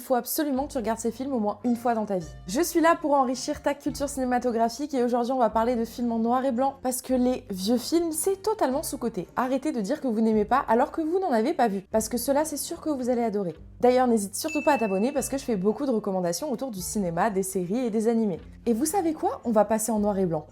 faut absolument que tu regardes ces films au moins une fois dans ta vie. Je suis là pour enrichir ta culture cinématographique et aujourd'hui on va parler de films en noir et blanc parce que les vieux films c'est totalement sous-coté. Arrêtez de dire que vous n'aimez pas alors que vous n'en avez pas vu parce que cela c'est sûr que vous allez adorer. D'ailleurs n'hésite surtout pas à t'abonner parce que je fais beaucoup de recommandations autour du cinéma, des séries et des animés. Et vous savez quoi? On va passer en noir et blanc.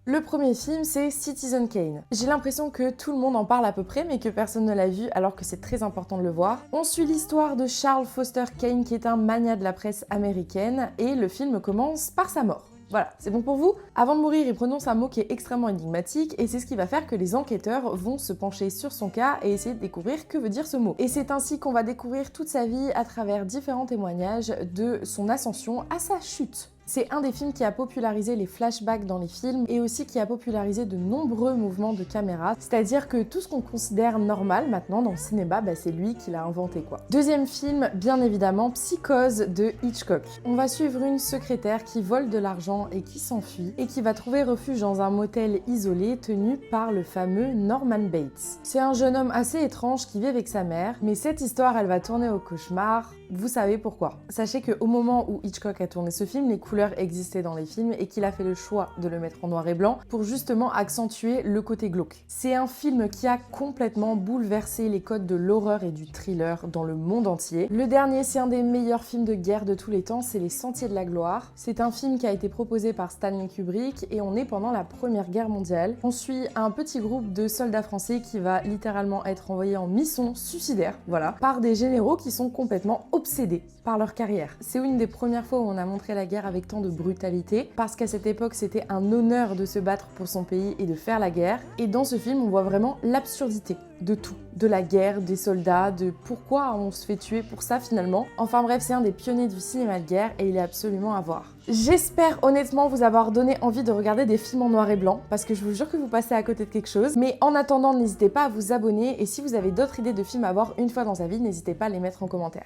Le premier film, c'est Citizen Kane. J'ai l'impression que tout le monde en parle à peu près, mais que personne ne l'a vu, alors que c'est très important de le voir. On suit l'histoire de Charles Foster Kane, qui est un magnat de la presse américaine, et le film commence par sa mort. Voilà, c'est bon pour vous? Avant de mourir, il prononce un mot qui est extrêmement énigmatique et c'est ce qui va faire que les enquêteurs vont se pencher sur son cas et essayer de découvrir que veut dire ce mot. Et c'est ainsi qu'on va découvrir toute sa vie à travers différents témoignages de son ascension à sa chute. C'est un des films qui a popularisé les flashbacks dans les films et aussi qui a popularisé de nombreux mouvements de caméra, c'est-à-dire que tout ce qu'on considère normal maintenant dans le cinéma, c'est lui qui l'a inventé quoi. Deuxième film, bien évidemment, Psychose de Hitchcock. On va suivre une secrétaire qui vole de l'argent et qui s'enfuit et qui va trouver refuge dans un motel isolé tenu par le fameux Norman Bates. C'est un jeune homme assez étrange qui vit avec sa mère, mais cette histoire elle va tourner au cauchemar, vous savez pourquoi. Sachez qu'au moment où Hitchcock a tourné ce film, les couleurs existaient dans les films et qu'il a fait le choix de le mettre en noir et blanc pour justement accentuer le côté glauque. C'est un film qui a complètement bouleversé les codes de l'horreur et du thriller dans le monde entier. Le dernier, c'est un des meilleurs films de guerre de tous les temps, c'est Les Sentiers de la Gloire. C'est un film qui a été proposé par Stanley Kubrick et on est pendant la Première Guerre mondiale. On suit un petit groupe de soldats français qui va littéralement être envoyé en mission suicidaire, voilà, par des généraux qui sont complètement obsédés par leur carrière. C'est une des premières fois où on a montré la guerre avec tant de brutalité, parce qu'à cette époque c'était un honneur de se battre pour son pays et de faire la guerre, et dans ce film on voit vraiment l'absurdité de tout, de la guerre, des soldats, de pourquoi on se fait tuer pour ça finalement. Enfin bref, c'est un des pionniers du cinéma de guerre et il est absolument à voir. J'espère honnêtement vous avoir donné envie de regarder des films en noir et blanc, parce que je vous jure que vous passez à côté de quelque chose, mais en attendant n'hésitez pas à vous abonner et si vous avez d'autres idées de films à voir une fois dans sa vie, n'hésitez pas à les mettre en commentaire.